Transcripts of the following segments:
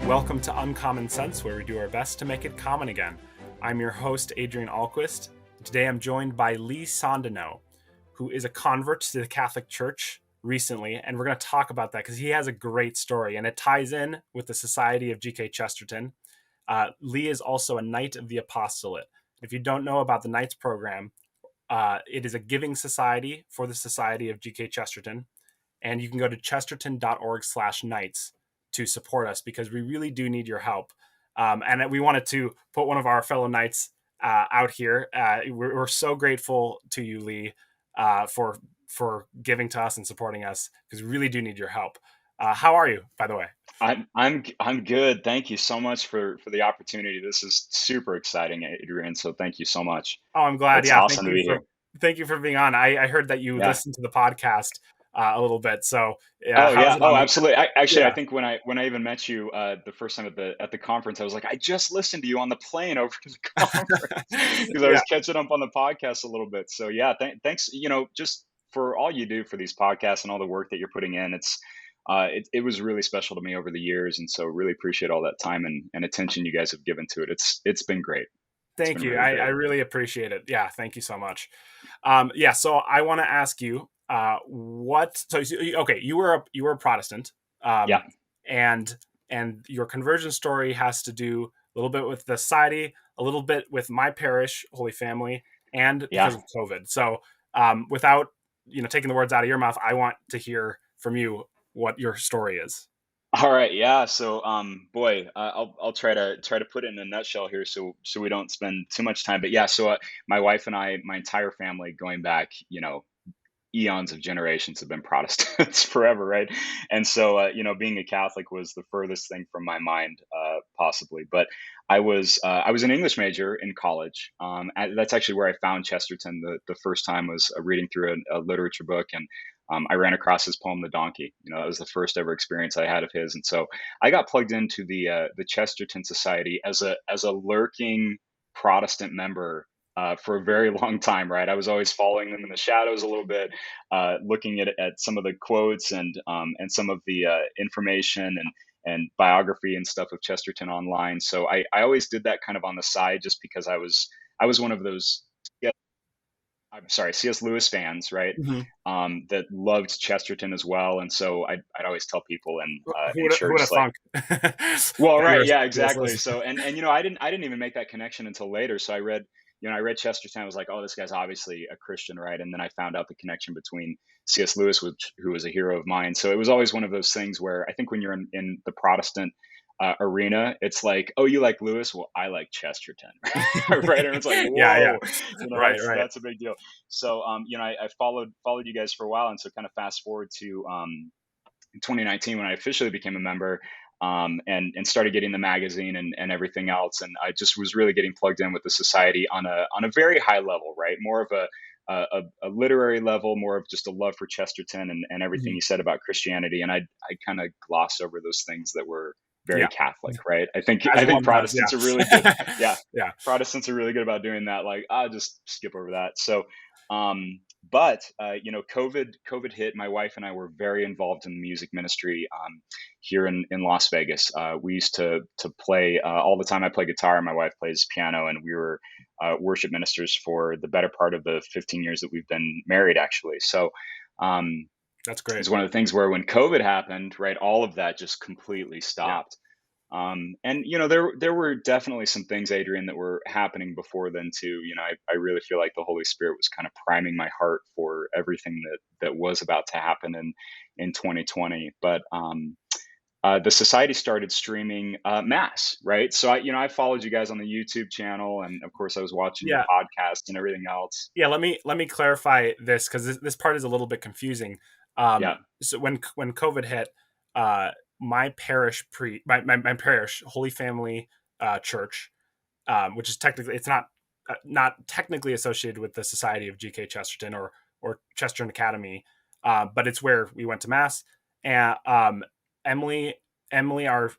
Welcome to Uncommon Sense, where we do our best to make it common again. I'm your host, Adrian Alquist. Today I'm joined by Lee Sondeno, who is a convert to the Catholic Church recently, and we're going to talk about that because he has a great story, and it ties in with the Society of G.K. Chesterton. Lee is also a Knight of the Apostolate. If you don't know about the Knights program, it is a giving society for the Society of G.K. Chesterton, and you can go to chesterton.org/knights to support us because we really do need your help. And we wanted to put one of our fellow Knights out here. We're so grateful to you, Lee, for giving to us and supporting us because we really do need your help. How are you, by the way? I'm good. Thank you so much for the opportunity. This is super exciting, Adrian. So thank you so much. Oh, I'm glad. It's Yeah, awesome to be here. thank you for being on. I heard that you Yeah. listened to the podcast a little bit. So yeah, Oh how's yeah. it Oh, on the? absolutely. I Yeah. think when I even met you the first time at the conference, I was like, I just listened to you on the plane over to the conference because I Yeah. was catching up on the podcast a little bit. So yeah, thanks. Just for all you do for these podcasts and all the work that you're putting in. It was really special to me over the years, and so really appreciate all that time and attention you guys have given to it. It's been great. It's Thank been you. really I great. really appreciate it. Yeah, thank you so much. Yeah, so I want to ask you, okay, you were a Protestant, Yeah. and your conversion story has to do a little bit with the society, a little bit with my parish, Holy Family, and because Yeah. of COVID. So, without taking the words out of your mouth, I want to hear from you what your story is. All right, yeah. So, boy, I'll try to put it in a nutshell here, so we don't spend too much time. But yeah, so my wife and I, my entire family, going back, eons of generations, have been Protestants forever, right? And so, being a Catholic was the furthest thing from my mind, possibly. But I was an English major in college. That's actually where I found Chesterton. The first time was reading through a literature book, and I ran across his poem, "The Donkey." That was the first ever experience I had of his, and so I got plugged into the Chesterton Society as a lurking Protestant member for a very long time, right? I was always following them in the shadows a little bit, looking at some of the quotes and some of the information and biography and stuff of Chesterton online. So I always did that kind of on the side, just because I was one of those. Yeah, I'm sorry, C.S. Lewis fans, right? Mhm. That loved Chesterton as well, and so I'd always tell people in Who would church, have like, thunk well, that you right, were yeah, yes, exactly. So, I didn't even make that connection until later. So I read Chesterton. I was like, oh, this guy's obviously a Christian, right? And then I found out the connection between C.S. Lewis, who was a hero of mine. So it was always one of those things where I think when you're in the Protestant arena, it's like, oh, you like Lewis? Well, I like Chesterton, right? And it's like, Yeah, yeah. whoa, Right, that's right. that's a big deal. So, I followed you guys for a while, and so kind of fast forward to 2019 when I officially became a member, and started getting the magazine and everything else. And I just was really getting plugged in with the society on a very high level, right? More of a literary level, more of just a love for Chesterton and everything Mhm. he said about Christianity. And I kind of glossed over those things that were very Yeah, Catholic, right? I think as I think one does, Protestants are really good. yeah. Yeah, Yeah. Protestants are really good about doing that. Like, I'll just skip over that. So, but COVID hit. My wife and I were very involved in the music ministry here in Las Vegas. We used to play all the time. I play guitar, and my wife plays piano, and we were worship ministers for the better part of the 15 years that we've been married, actually. So. That's It great. was one of the things where when COVID happened, right, all of that just completely Yeah. stopped. And there were definitely some things, Adrian, that were happening before then too. I really feel like the Holy Spirit was kind of priming my heart for everything that was about to happen in 2020. But the society started streaming mass, right? So I followed you guys on the YouTube channel, and of course I was watching your Yeah. podcast and everything else. Yeah, let me clarify this because this part is a little bit confusing. Yeah, So when COVID hit, uh, my parish, Holy Family Church, which is technically it's not technically associated with the Society of G.K. Chesterton or Chesterton Academy, but it's where we went to mass. And Emily Emily, our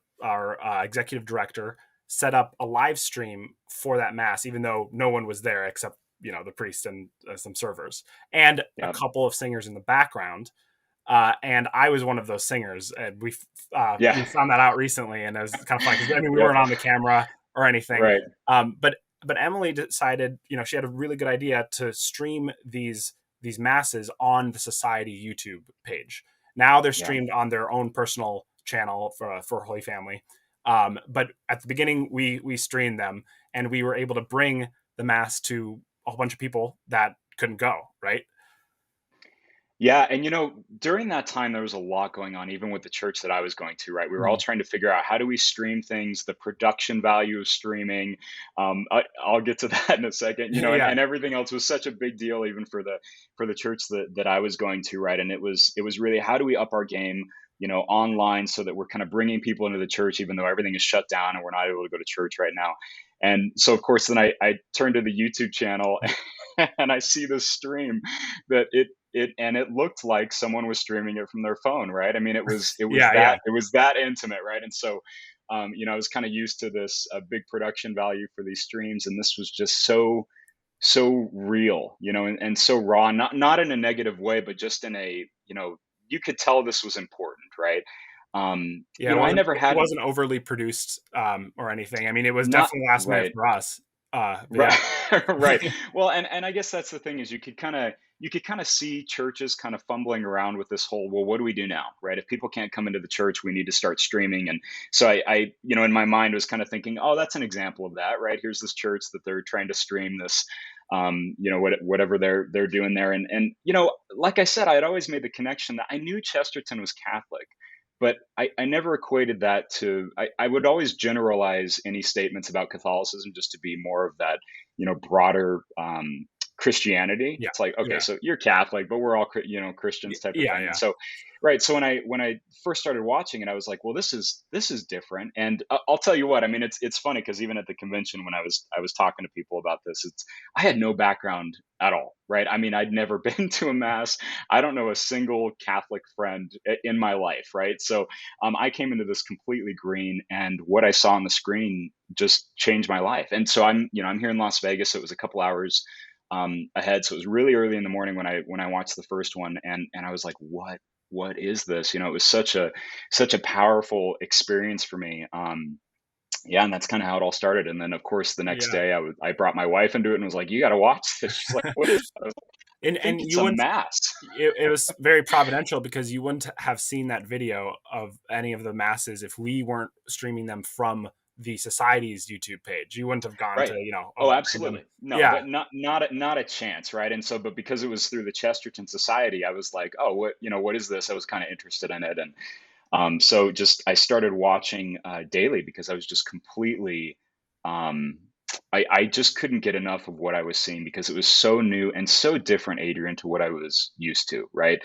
executive director, set up a live stream for that mass, even though no one was there except the priest and some servers and a yeah, couple of singers in the background. And I was one of those singers, and Yeah. we found that out recently, and it was kind of fun because I mean we Yep. weren't on the camera or anything, Right. but Emily decided, she had a really good idea to stream these masses on the society YouTube page. Now they're Yeah. streamed on their own personal channel for Holy Family, but at the beginning we streamed them, and we were able to bring the mass to a whole bunch of people that couldn't go, right? Yeah, and during that time there was a lot going on, even with the church that I was going to, right? We were all Mhm. trying to figure out how do we stream things, the production value of streaming. I'll get to that in a second, Yeah, and everything else was such a big deal, even for the church that I was going to, right? And it was really how do we up our game, online, so that we're kind of bringing people into the church, even though everything is shut down and we're not able to go to church right now. And so, of course, then I turned to the YouTube channel and I see this stream that it looked like someone was streaming it from their phone, right? I mean, yeah, yeah, it was that intimate, right? And so, I was kind of used to this big production value for these streams, and this was just so real, and so raw, not in a negative way, but just in a, you could tell this was important, right? yeah. I never It had wasn't overly produced or anything. I mean, it was not definitely last minute right. for us. But Right. yeah, Right. Well, and I guess that's the thing is you could kind of see churches kind of fumbling around with this whole, well, what do we do now? Right. If people can't come into the church, we need to start streaming. And so I in my mind was kind of thinking, oh, that's an example of that, right? Here's this church that they're trying to stream this, whatever they're doing there. And like I said, I had always made the connection that I knew Chesterton was Catholic, but I never equated that to, I would always generalize any statements about Catholicism just to be more of that, broader Christianity. yeah, It's like, okay, yeah, so you're Catholic, but we're all, Christians type of yeah, thing. And yeah. so, right. So when I first started watching it, I was like, well, this is different. And I'll tell you what, I mean, it's funny because even at the convention when I was talking to people about this, I had no background at all, right? I mean, I'd never been to a mass. I don't know a single Catholic friend in my life, right? So I came into this completely green, and what I saw on the screen just changed my life. And so I'm here in Las Vegas. So it was a couple hours ahead, so it was really early in the morning when I watched the first one, and I was like, what is this? It was such a powerful experience for me. Yeah, and that's kind of how it all started. And then, of course, the next Yeah. day, I brought my wife into it and was like, "You got to watch this." She's like, "What is that?" I was like, and "I think and it's you a wouldn't. mass." It was very providential because you wouldn't have seen that video of any of the masses if we weren't streaming them from the society's YouTube page. You wouldn't have gone to, Right. a Oh, random. absolutely. No, Yeah, but not a chance, right? And so, but because it was through the Chesterton Society, I was like, "Oh, what is this?" I was kind of interested in it, and so just I started watching daily because I was just completely, um, I just couldn't get enough of what I was seeing because it was so new and so different, Adrian, to what I was used to, right?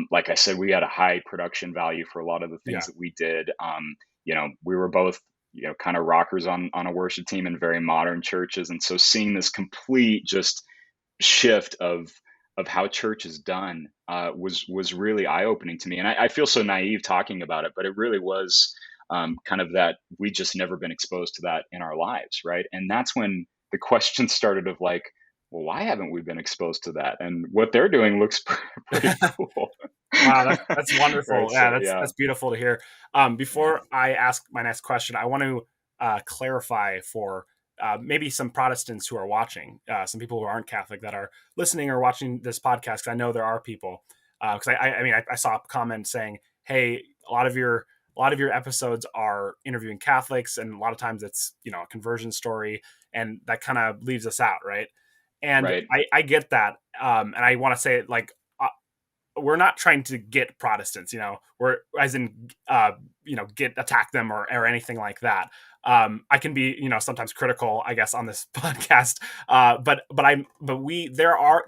Like I said, we had a high production value for a lot of the things yeah, that we did. We were both, kind of rockers on a worship team in very modern churches, and so seeing this complete just shift of how church is done was really eye opening to me, and I feel so naive talking about it, but it really was kind of that we just never been exposed to that in our lives, right? And that's when the question started of like, well, why haven't we been exposed to that? And what they're doing looks pretty yeah. cool, Wow, that's right? wonderful. Yeah, So yeah, that's beautiful to hear. yeah, Before I ask my next question, I want to clarify for maybe some Protestants who are watching, some people who aren't Catholic that are listening or watching this podcast. Because I know there are people. Because I mean, I saw a comment saying, "Hey, a lot of your episodes are interviewing Catholics, and a lot of times it's a conversion story, and that kind of leaves us out, right?" And right, I get that, and I want to say it like we're not trying to get Protestants, we're as in, get attack them or anything like that. I can be, sometimes critical, I guess, on this podcast.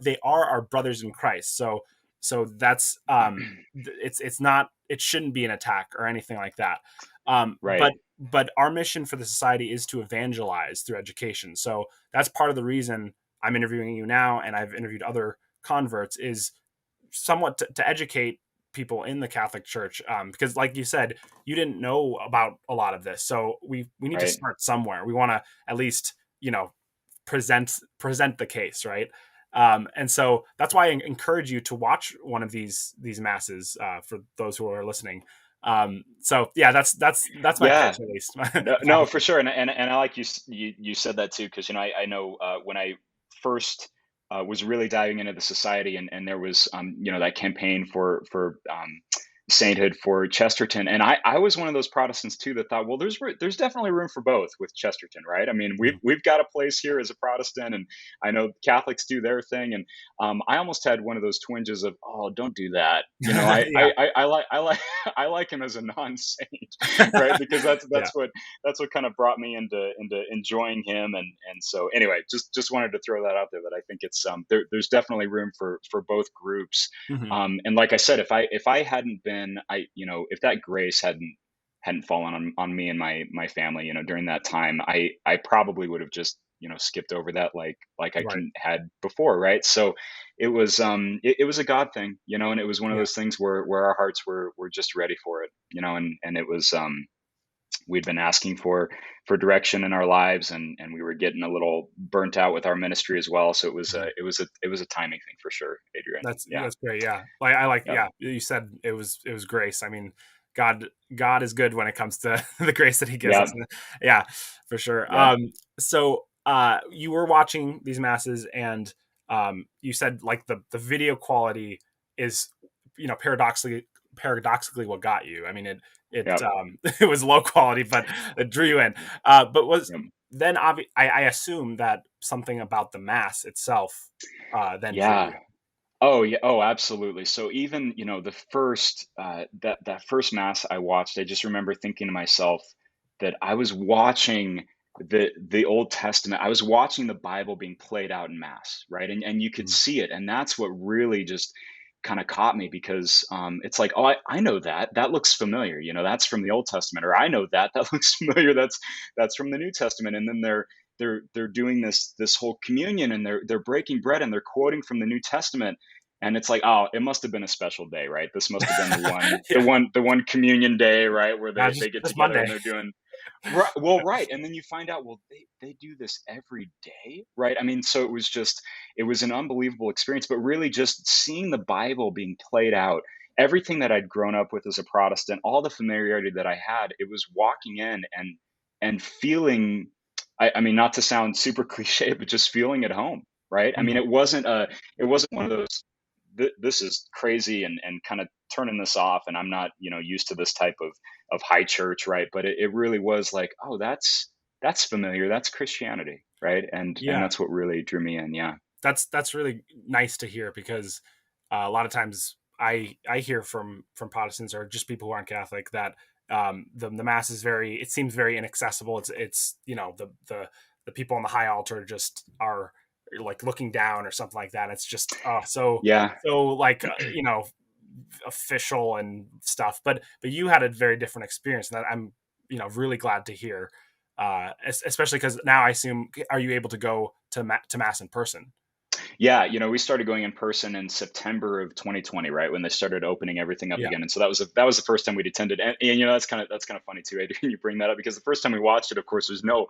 They are our brothers in Christ. So that's, it's not, it shouldn't be an attack or anything like that. Um, right, but, but our mission for the society is to evangelize through education. So that's part of the reason I'm interviewing you now. And I've interviewed other converts is somewhat to educate people in the Catholic Church, because, like you said, you didn't know about a lot of this, so we need to right. start somewhere. We want to at least present the case, right? And so that's why I encourage you to watch one of these masses for those who are listening. So yeah, that's my Yeah. pitch at least. No, no, for sure, and I like you said that too, because I know when I first was really diving into the society, and there was that campaign for sainthood for Chesterton, and I was one of those Protestants too that thought, well, there's definitely room for both with Chesterton, right? I mean, Mhm. we've got a place here as a Protestant, and I know Catholics do their thing, and I almost had one of those twinges of, oh, don't do that. Yeah, I like I like him as a non-saint, right? Because yeah, that's what kind of brought me into enjoying him, and so anyway, just wanted to throw that out there, that I think it's there's definitely room for both groups. hmm And like I said, if I hadn't been, if that grace hadn't fallen on me and my family, during that time, I probably would have just skipped over that, like I right, can had before, right? So it was a God thing, and it was one of yeah. those things where our hearts were just ready for it, and it was we'd been asking for direction in our lives, and we were getting a little burnt out with our ministry as well, so Mhm. it was a timing thing for sure, Adrian. Yeah. That's great. Yeah, like I like. Yep. Yeah, you said it was grace. I mean, God God is good when it comes to the grace that He gives Yep. us. Yeah, for sure. Yep. So you were watching these masses, and you said like the video quality is paradoxically what got you. I mean, it Yep. it was low quality, but it drew you in. But was Yep. then I assume that something about the mass itself then drew Yeah. you. Oh, yeah. Oh, absolutely. So even, the first that first mass I watched, I just remember thinking to myself that I was watching the Old Testament. I was watching the Bible being played out in mass, right? And you could Mhm. see it. And that's what really just kind of caught me, because it's like, oh, I know that. That looks familiar. That's from the Old Testament, or I know that. That looks familiar. That's from the New Testament. And then they're doing this whole communion, and they're breaking bread, and they're quoting from the New Testament, and it's like, oh, it must have been a special day, right? This must have been Yeah, the one communion day, right, where yeah, they get just together Monday. and they're doing right. Well, right, and then you find out, well, they do this every day, right? I mean, so it was an unbelievable experience, but really just seeing the Bible being played out, everything that I'd grown up with as a Protestant, all the familiarity that I had, it was walking in and feeling. I mean, not to sound super cliche, but just feeling at home, right? I mean, Mhm. it wasn't one of those, this is crazy, and kind of turning this off, and I'm not used to this type of high church, right? But it really was like, oh, that's familiar, that's Christianity, right? And Yeah, that's what really drew me in. Yeah. that's really nice to hear because a lot of times I hear from Protestants or just people who aren't Catholic that the mass is it seems very inaccessible. It's the people on the high altar just are like looking down or something like that. It's just Yeah. so like official and stuff. But you had a very different experience, and that I'm really glad to hear. Especially because now I assume, are you able to go to mass in person? Yeah, we started going in person in September of 2020, right when they started opening everything up Yeah, again, and so that was the first time we'd attended, and that's kind of funny too, Adrian. You bring that up because the first time we watched it, of course, there's no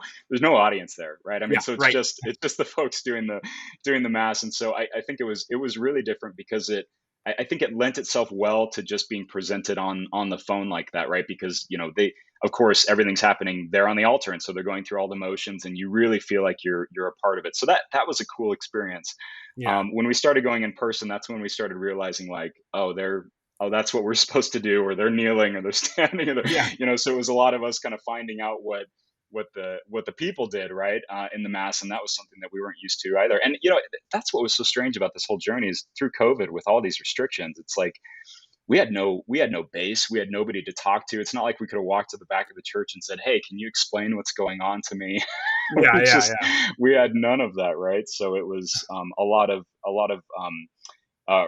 audience there, right? I mean, yeah, so right. it's just the folks doing the mass, and so I think it was really different because I think it lent itself well to just being presented on the phone like that, right? Because they, of course, everything's happening there on the altar, and so they're going through all the motions, and you really feel like you're a part of it. So that was a cool experience. Yeah, When we started going in person, that's when we started realizing, like, oh, that's what we're supposed to do, or they're kneeling, or they're standing, or yeah, so it was a lot of us kind of finding out what the people did, right, in the mass, and that was something that we weren't used to either. And that's what was so strange about this whole journey, is through COVID, with all these restrictions, it's like we had no base, we had nobody to talk to. It's not like we could have walked to the back of the church and said, hey, can you explain what's going on to me? yeah, we yeah, just yeah. we had none of that, right? So it was a lot of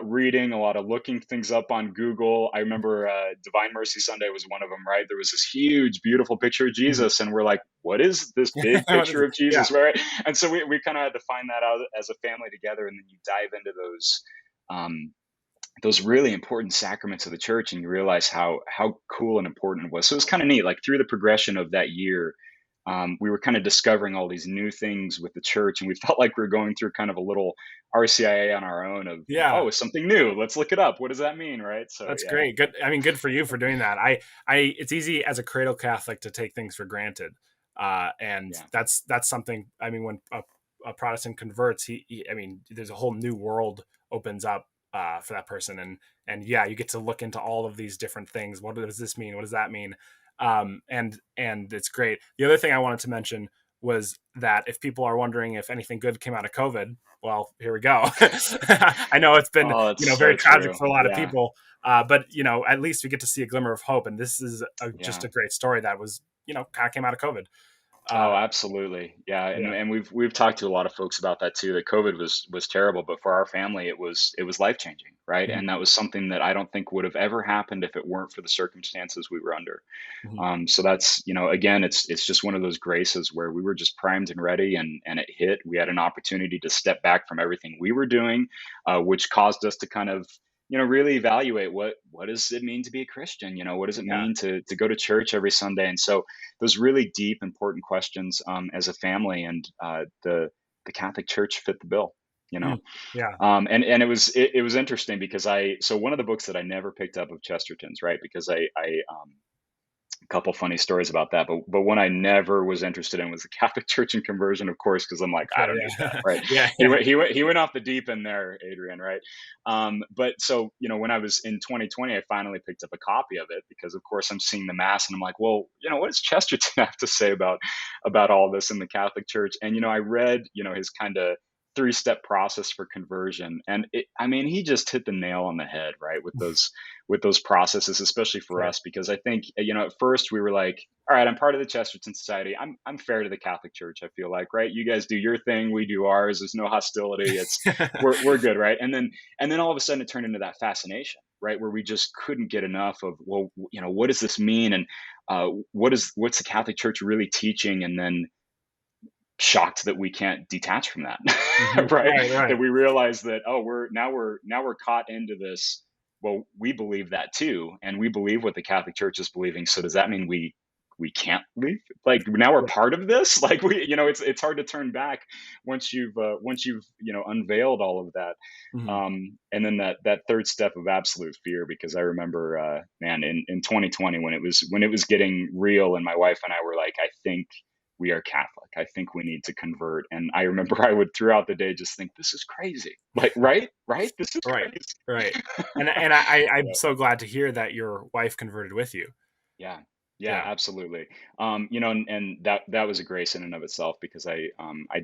reading, a lot of looking things up on Google. I remember Divine Mercy Sunday was one of them, right? There was this huge, beautiful picture of Mhm. Jesus, and we're like, what is this big What is picture it? of Yeah, Jesus, right? And so we kind of had to find that out as a family together, and then you dive into um, those really important sacraments of the church, and you realize how cool and important it was. So it was kind of neat, like through the progression of that year, we were kind of discovering all these new things with the church, and we felt like we were going through kind of a little RCIA on our own of, Yeah. oh, it's something new. Let's look it up. What does that mean, right? So That's yeah, great. Good. I mean, good for you for doing that. It's easy as a cradle Catholic to take things for granted, and yeah, that's something. I mean, when a Protestant converts, I mean, there's a whole new world opens up for that person, and yeah, you get to look into all of these different things. What does this mean? What does that mean? And it's great. The other thing I wanted to mention was that if people are wondering if anything good came out of COVID, well, here we go. I know it's been, oh, that's very so tragic true. for a lot of Yeah, people, but at least we get to see a glimmer of hope, and this is just yeah. a great story that was, kind of came out of COVID. Oh, Uh, absolutely. Yeah, yeah. and we've talked to a lot of folks about that too. That COVID was terrible, but for our family, it was life changing, right? Mhm, And that was something that I don't think would have ever happened if it weren't for the circumstances we were under. mhm. So that's, again, it's just one of those graces where we were just primed and ready, and it hit. We had an opportunity to step back from everything we were doing, which caused us to kind of, really evaluate what does it mean to be a Christian. What does it Yeah. mean to go to church every Sunday? And so those really deep, important questions, as a family, and the Catholic Church fit the bill. You know, Mm, yeah. and it was interesting because so one of the books that I never picked up of Chesterton's, right? Because I a couple funny stories about that, but one I never was interested in was the Catholic Church and conversion, of course, because I'm like, I Sure. don't need that, Yeah. right? Yeah. He Yeah. went he went he went off the deep end there, Adrian, right? But so, when I was in 2020, I finally picked up a copy of it because, of course, I'm seeing the mass, and I'm like, well, what does Chesterton have to say about all this in the Catholic Church? And I read, his kind of three-step process for conversion, and I mean, he just hit the nail on the head, right, with those processes, especially for Sure. us, because I think, at first we were like, all right, I'm part of the Chesterton Society. I'm fair to the Catholic Church. I feel like, right? You guys do your thing, we do ours. There's no hostility. We're good, right? And then all of a sudden it turned into that fascination, right, where we just couldn't get enough of, well, what does this mean, and what's the Catholic Church really teaching, and then shocked that we can't detach from that. Mhm. Right, Right. that Right. we realize that, oh, we're caught into this. Well, we believe that too, and we believe what the Catholic Church is believing. So does that mean we can't leave? Like, now we're Yeah. part of this? Like, it's hard to turn back once you've unveiled all of that. Mhm. And then that third step of absolute fear, because I remember, man, in 2020, when it was getting real, and my wife and I were like, I think we are Catholic. I think we need to convert. And I remember I would, throughout the day, just think, this is crazy. Like, right, right, this is Right. crazy. Right. I'm Yeah. so glad to hear that your wife converted with you. Yeah. Yeah, Yeah. absolutely. And that was a grace in and of itself, because I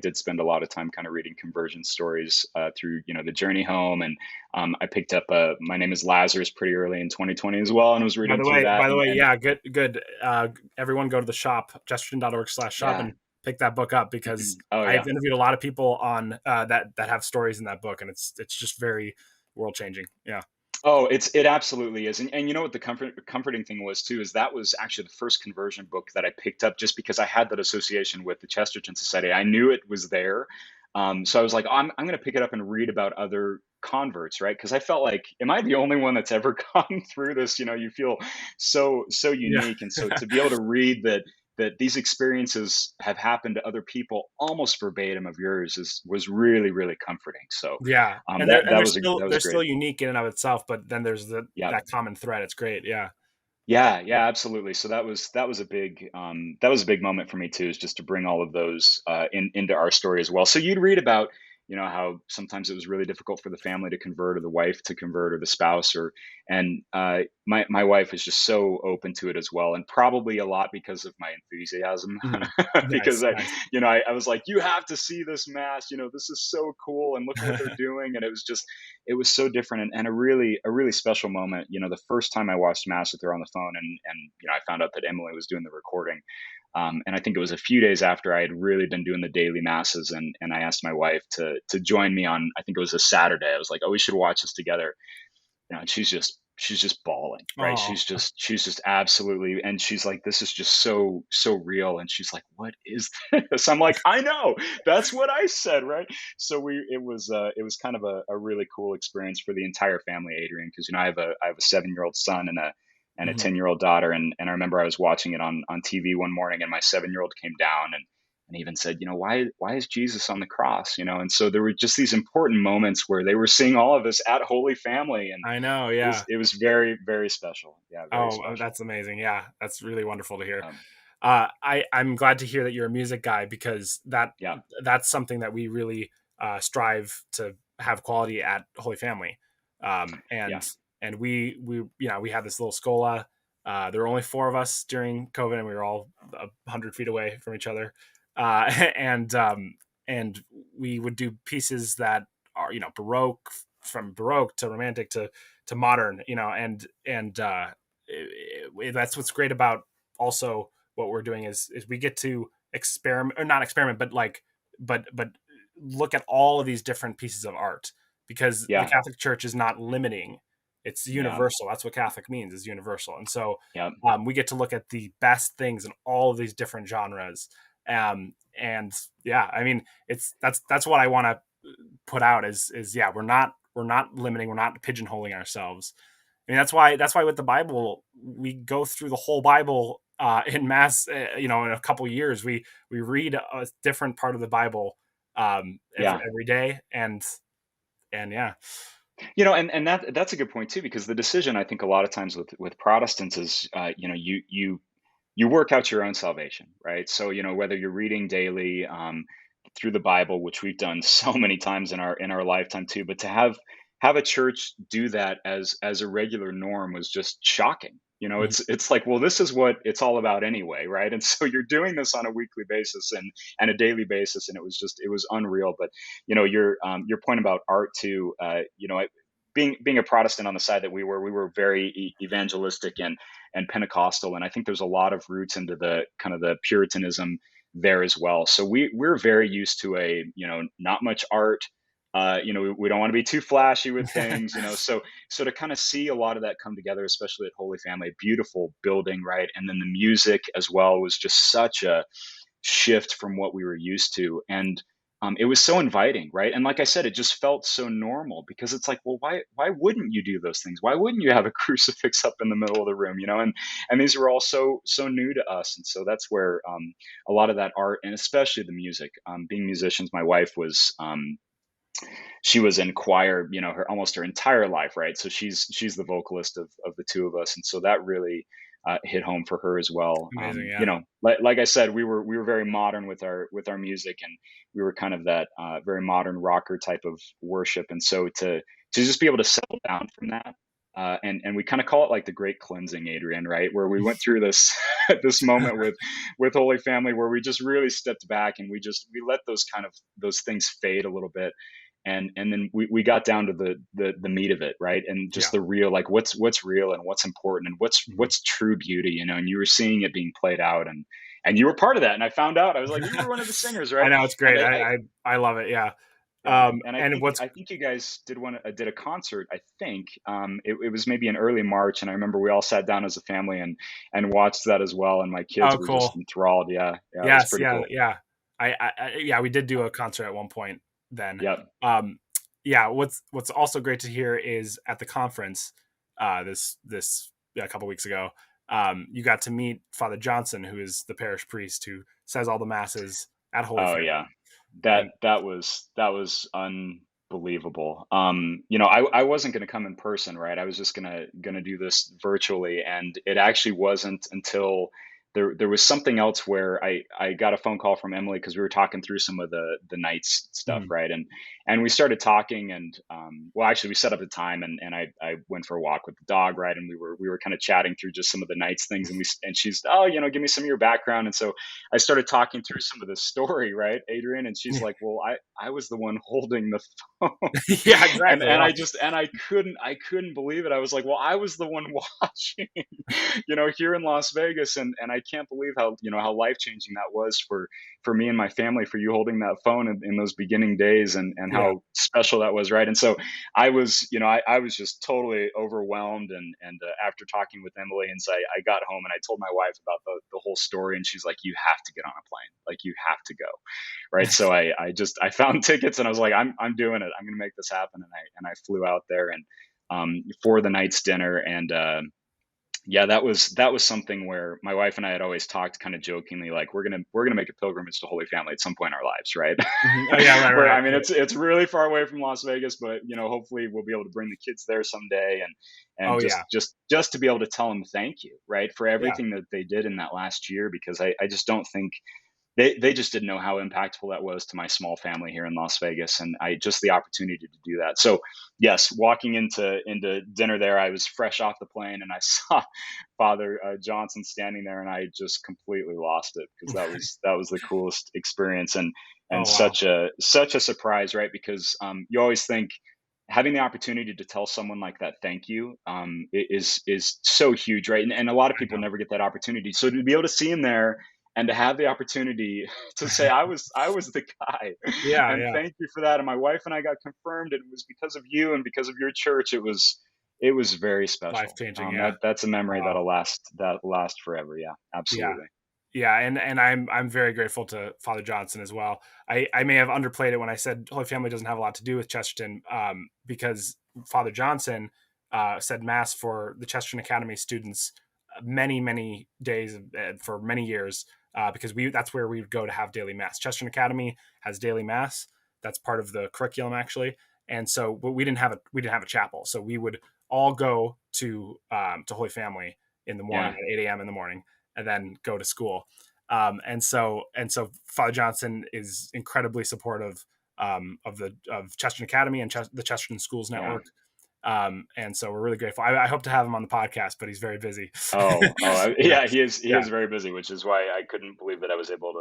did spend a lot of time kind of reading conversion stories, through, the journey home. And I picked up My Name is Lazarus pretty early in 2020 as well, and was reading through that. By the way, And yeah, good, good. Everyone go to the shop, chesterton.org/shop, yeah. and pick that book up because Oh I've yeah. interviewed a lot of people on that have stories in that book, and it's just very world changing. Yeah. Oh, it absolutely is. And you know what the comforting thing was too, is that was actually the first conversion book that I picked up, just because I had that association with the Chesterton Society. I knew it was there. So I was like, I'm going to pick it up and read about other converts, right? Because I felt like, am I the only one that's ever gone through this? You feel so Yeah. unique, and so to be able to read that these experiences have happened to other people almost verbatim of yours was really, really comforting. So Yeah, and that they're that still was they're great. still unique in and of itself, but then there's Yeah. that common thread. It's great. Yeah. Yeah, yeah, absolutely. So that was a big moment for me too, is just to bring all of those, into our story as well. So you'd read about, how sometimes it was really difficult for the family to convert, or the wife to convert, or the spouse, and my wife is just so open to it as well, and probably a lot because of my enthusiasm, Mhm. because Nice, nice. I was like, you have to see this mass, this is so cool, and look at what they're doing, and it was so different, and a really special moment. The first time I watched mass with her on the phone, and I found out that Emily was doing the recording, and I think it was a few days after I had really been doing the daily masses, and I asked my wife to join me on, I think it was a Saturday. I was like, oh, we should watch this together. And she's just bawling, right? Oh, She's just absolutely, and she's like, this is just so real, and she's like, what is this? I'm like, I know, that's what I said, right? So it was kind of a really cool experience for the entire family, Adrian, because I have a 7-year-old son and and a Hmm. 10-year-old daughter. And I remember I was watching it on TV one morning, and my 7-year-old came down and even said, why is Jesus on the cross? And so there were just these important moments where they were seeing all of this at Holy Family, and I know. it was Yeah. it was very, very special. Yeah, very Oh, special. that's amazing. Yeah, that's really wonderful to hear. Um, I'm glad to hear that you're a music guy, because yeah, that's something that we really strive to have quality at Holy Family. Um, yeah, and and we had this little scola. There were only four of us during COVID, and we were all 100 feet away from each other. Uh, and and we would do pieces that are Baroque, from Baroque to Romantic to modern, that's what's great about also what we're doing is we get to experiment, or not experiment, but but look at all of these different pieces of art, because the yeah, Catholic Church is not limiting. It's yeah, universal. That's what Catholic means, is universal. And so yeah. we get to look at the best things in all of these different genres. And yeah, I mean, that's what I want to put out is yeah, we're not limiting, we're not pigeonholing ourselves. I mean, that's why with the Bible, we go through the whole Bible in mass. In a couple years, we read a different part of the Bible every Yeah. every day, and yeah, And that's a good point too, because the decision, I think, a lot of times with Protestants is, you work out your own salvation, right? So, whether you're reading daily through the Bible, which we've done so many times in our lifetime too, but to have a church do that as a regular norm was just shocking. Mhm. It's like, well, this is what it's all about anyway, right? And so you're doing this on a weekly basis and a daily basis, and it was unreal. But your point about art too, being a Protestant on the side that we were very evangelistic and Pentecostal, and I think there's a lot of roots into the kind of the Puritanism there as well. So we're very used to a not much art. We don't want to be too flashy with things, so to kind of see a lot of that come together, especially at Holy Family, beautiful building, right? And then the music as well was just such a shift from what we were used to. And it was so inviting, right? And like I said, it just felt so normal, because it's like, well, why wouldn't you do those things? Why wouldn't you have a crucifix up in the middle of the room, and these were all so new to us. And so that's where a lot of that art, and especially the music, being musicians, my wife was she was in choir, her almost her entire life, right? So she's the vocalist of the two of us, and so that really hit home for her as well. Amazing, yeah, Like I said, we were very modern with our music, and we were kind of that very modern rocker type of worship, and so to just be able to settle down from that. And we kind of call it like the great cleansing, Adrian, right? Where we went through this this moment with Holy Family, where we just really stepped back, and we let those things fade a little bit, and then we got down to the meat of it, right? And yeah. just the real, like, what's real and what's important and what's Mhm. what's true beauty, and you were seeing it being played out, and you were part of that. And I found out, I was like, you were one of the singers, I right? know, it's And great. I love it. Yeah. yeah, and I And think what's I think you guys did a concert. I think it was maybe in early March, and I remember we all sat down as a family and watched that as well, and my kids Oh, were just cool. enthralled. Yeah, yeah, it was Yes, pretty yeah, cool. yeah. Yeah, we did do a concert at one point then. Yep. Um, yeah, what's also great to hear is at the conference, this yeah, a couple weeks ago, you got to meet Father Johnson, who is the parish priest who says all the masses at Holy Oh Family. yeah. That And that was unbelievable. I wasn't going to come in person, right? I was just going to do this virtually, and it actually wasn't until there was something else where I got a phone call from Emily, because we were talking through some of the nights stuff, mhm. right? And we started talking, and well, actually we set up a time, and I went for a walk with the dog, right? And we were kind of chatting through just some of the nights things, and she's, oh, give me some of your background. And so I started talking through some of the story, right, Adrian? And she's like, "Well, I was the one holding the phone," Yeah, and exactly. and Well, I couldn't believe it. I was like, "Well, I was the one watching, here in Las Vegas," and I can't believe how life changing that was for me and my family, for you holding that phone in those beginning days, and yeah, how special that was, right? And so I was just totally overwhelmed, and after talking with Emily, and so I got home and I told my wife about the whole story, and she's like, "You have to get on a plane, like, you have to go," right? So I found tickets, and I was like, I'm doing it. I'm going to make this happen, and I flew out there, and for the night's dinner, and Yeah, that was something where my wife and I had always talked kind of jokingly, like we're gonna make a pilgrimage to Holy Family at some point in our lives, right? Mhm. Oh yeah, right, Where right, I mean, right. it's really far away from Las Vegas, but hopefully we'll be able to bring the kids there someday, and Oh yeah, just to be able to tell them thank you, right, for yeah, everything that they did in that last year, because I just don't think they just didn't know how impactful that was to my small family here in Las Vegas, and I just the opportunity to do that. So, yes, walking into dinner there, I was fresh off the plane, and I saw Father Johnson standing there, and I just completely lost it because that was the coolest experience, and oh wow, such a surprise, right? Because you always think having the opportunity to tell someone like that thank you is so huge, right? And a lot of I people know. never get that opportunity. So to be able to see him there and to have the opportunity to say I was the guy, Yeah, and yeah, thank you for that, and my wife and I got confirmed, and it was because of you and because of your church. It was very life special. changing. Yeah, That's a memory wow, that'll last forever. Yeah, yeah. absolutely. Yeah, and I'm very grateful to Father Johnson as well. I may have underplayed it when I said Holy Family doesn't have a lot to do with Chesterton, because Father Johnson said mass for the Chesterton Academy students many days for many years, because we that's where we would go to have daily mass. Chesterton Academy has daily mass. That's part of the curriculum actually, and so but we didn't have a chapel, so we would all go to Holy Family in the morning Yeah, at 8 a.m. in the morning and then go to school. And so Father Johnson is incredibly supportive of Chesterton Academy and the Chesterton Schools yeah. Network. And so we're really grateful. I hope to have him on the podcast, but he's very busy. Yeah, Yeah. He yeah, is very busy, which is why I couldn't believe that I was able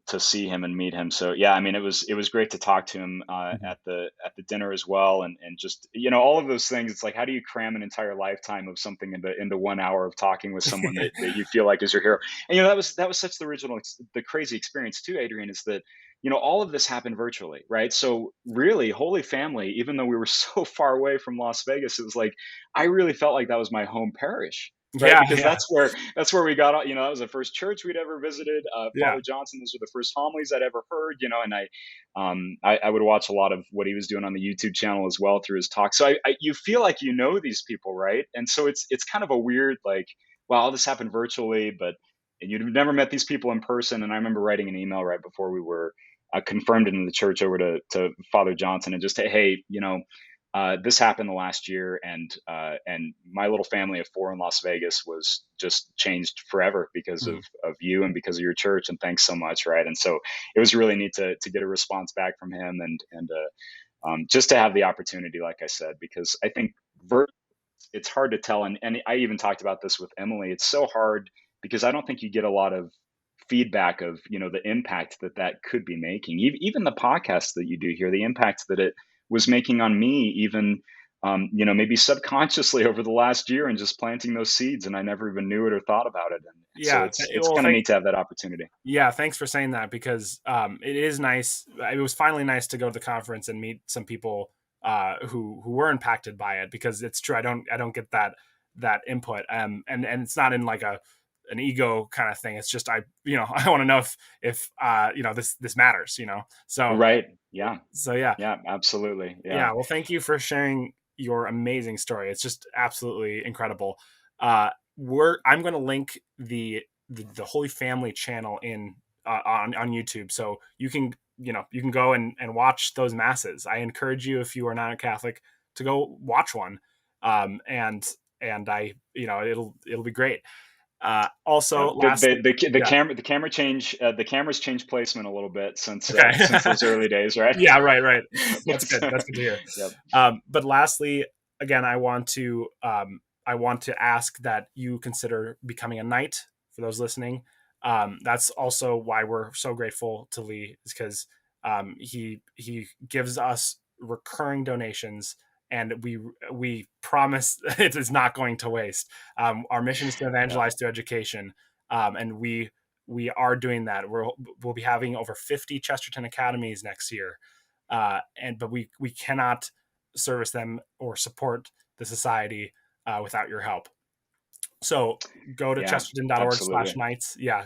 to see him and meet him. So yeah, I mean, it was great to talk to him mhm. at the dinner as well, and just all of those things. It's like, how do you cram an entire lifetime of something into 1 hour of talking with someone that you feel like is your hero? And that was such the original the crazy experience too, Adrian, is that all of this happened virtually, right? So really, Holy Family, even though we were so far away from Las Vegas, it was like I really felt like that was my home parish, right? Yeah, Because yeah, that's where we got. That was the first church we'd ever visited. yeah, Father Johnson, those were the first homilies I'd ever heard. And I would watch a lot of what he was doing on the YouTube channel as well through his talk. So you feel like these people, right? And so it's kind of a weird, like, wow, this happened virtually, but and you've never met these people in person. And I remember writing an email right before we were confirmed into the church over to Father Johnson and just hey, this happened the last year, and my little family of four in Las Vegas was just changed forever because of mhm. of you and because of your church. And thanks so much, right? And so it was really neat to get a response back from him, and just to have the opportunity, like I said, because I think it's hard to tell, and I even talked about this with Emily. It's so hard because I don't think you get a lot of feedback of the impact that could be making. Even the podcast that you do here, the impact that it was making on me, even maybe subconsciously over the last year, and just planting those seeds, and I never even knew it or thought about it. And so Yeah. it's Well, kind of neat to have that opportunity. yeah, thanks for saying that because it is nice. It was finally nice to go to the conference and meet some people who were impacted by it, because it's true. I don't get that input, and it's not in like an ego kind of thing. It's just I want to know if this matters. Right? Yeah. So yeah, Yeah. Absolutely. Yeah. yeah. Well, thank you for sharing your amazing story. It's just absolutely incredible. I'm going to link the Holy Family channel on YouTube, so you can go and watch those masses. I encourage you, if you are not a Catholic, to go watch one, and it'll be great. Yeah, Also, lastly, the yeah, cameras change placement a little bit since okay, those early days, right? yeah, right. That's But, good. That's good to hear. yep. But lastly, again, I want to ask that you consider becoming a knight for those listening. That's also why we're so grateful to Lee, is because he gives us recurring donations, and we promise it is not going to waste. Our mission is to Yeah, evangelize through education, and we are doing that. We'll be having over 50 Chesterton academies next year, but we cannot service them or support the society without your help. So go to yeah, chesterton.org/knights. Yeah,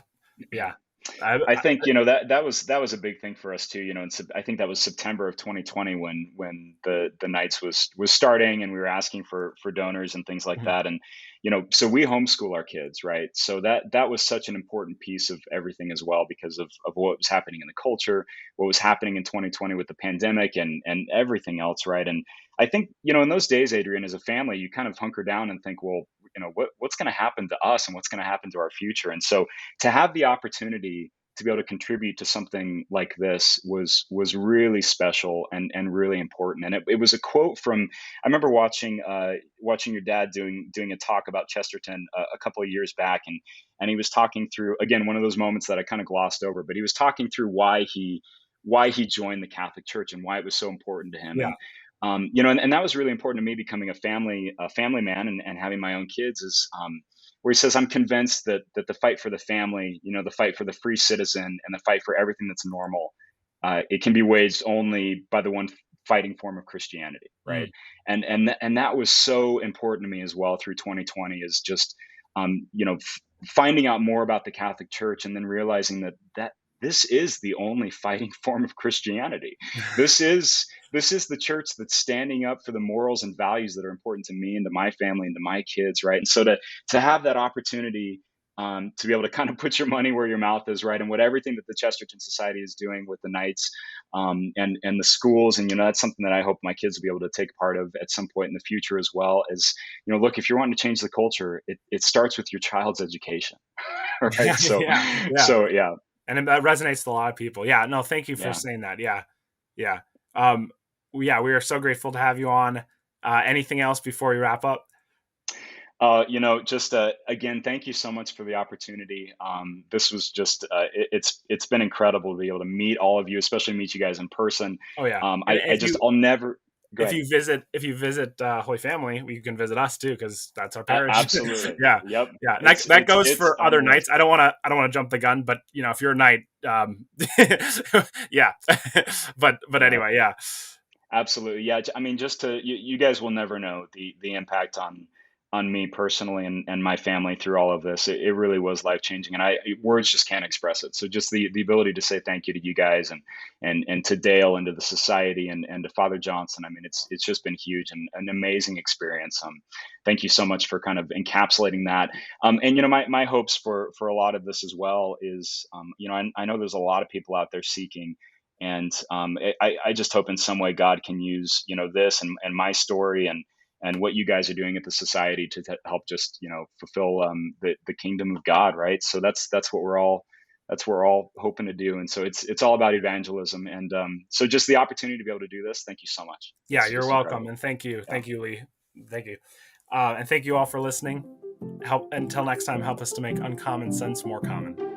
yeah. I think, that was a big thing for us too. I think that was September of 2020 when the Knights was starting, and we were asking for donors and things like Mhm. that. And so we homeschool our kids, right? So that was such an important piece of everything as well, because of what was happening in the culture, what was happening in 2020 with the pandemic, and everything else, right? And I think, in those days, Adrian, as a family, you kind of hunker down and think, well, what's going to happen to us, and what's going to happen to our future? And so to have the opportunity to be able to contribute to something like this was really special and really important. And it was a quote from, I remember watching your dad doing a talk about Chesterton a couple of years back, and he was talking through, again, one of those moments that I kind of glossed over, but he was talking through why he joined the Catholic Church and why it was so important to him. Yeah. And that was really important to me, becoming a family man, and having my own kids, is where he says, I'm convinced that the fight for the family, the fight for the free citizen, and the fight for everything that's normal, it can be waged only by the one fighting form of Christianity, right? Mm. And that was so important to me as well through 2020, is just finding out more about the Catholic Church, and then realizing that this is the only fighting form of Christianity. This is the church that's standing up for the morals and values that are important to me and to my family and to my kids, right? And so to have that opportunity, to be able to kind of put your money where your mouth is, right? And what everything that the Chesterton Society is doing with the Knights, and the schools, and that's something that I hope my kids will be able to take part of at some point in the future as well. As look, if you're wanting to change the culture, it starts with your child's education, right? So, Yeah, yeah. so yeah, And that resonates with a lot of people. Yeah, no, thank you for yeah. saying that. Yeah, yeah. Um, yeah, we are so grateful to have you on. Anything else before we wrap up? Just again, thank you so much for the opportunity. This was just it's been incredible to be able to meet all of you, especially meet you guys in person. Oh yeah, and I just I'll never go ahead. if you visit Holy Family, you can visit us too, because that's our parish. Absolutely. Yeah, Yep. yeah. That It's that it's goes it's for on other the nights. list. I don't want to jump the gun, but if you're a knight, yeah. but Yeah. anyway, yeah, Absolutely. Yeah. I mean, just you guys will never know the impact on me personally, and my family through all of this. It really was life changing, and words just can't express it. So just the ability to say thank you to you guys, and to Dale, and to the society, and to Father Johnson. I mean, it's just been huge, and an amazing experience. Thank you so much for kind of encapsulating that. And my hopes for a lot of this as well is, I know there's a lot of people out there seeking. And I just hope in some way God can use this, and my story, and what you guys are doing at the society to help just fulfill the kingdom of God, right? So that's what we're all hoping to do. And so it's all about evangelism. And so just the opportunity to be able to do this, thank you so much. yeah. It's You're just welcome, incredible. and thank you, Yeah. Lee. Thank you, and thank you all for listening. Help until next time. Help us to make uncommon sense more common.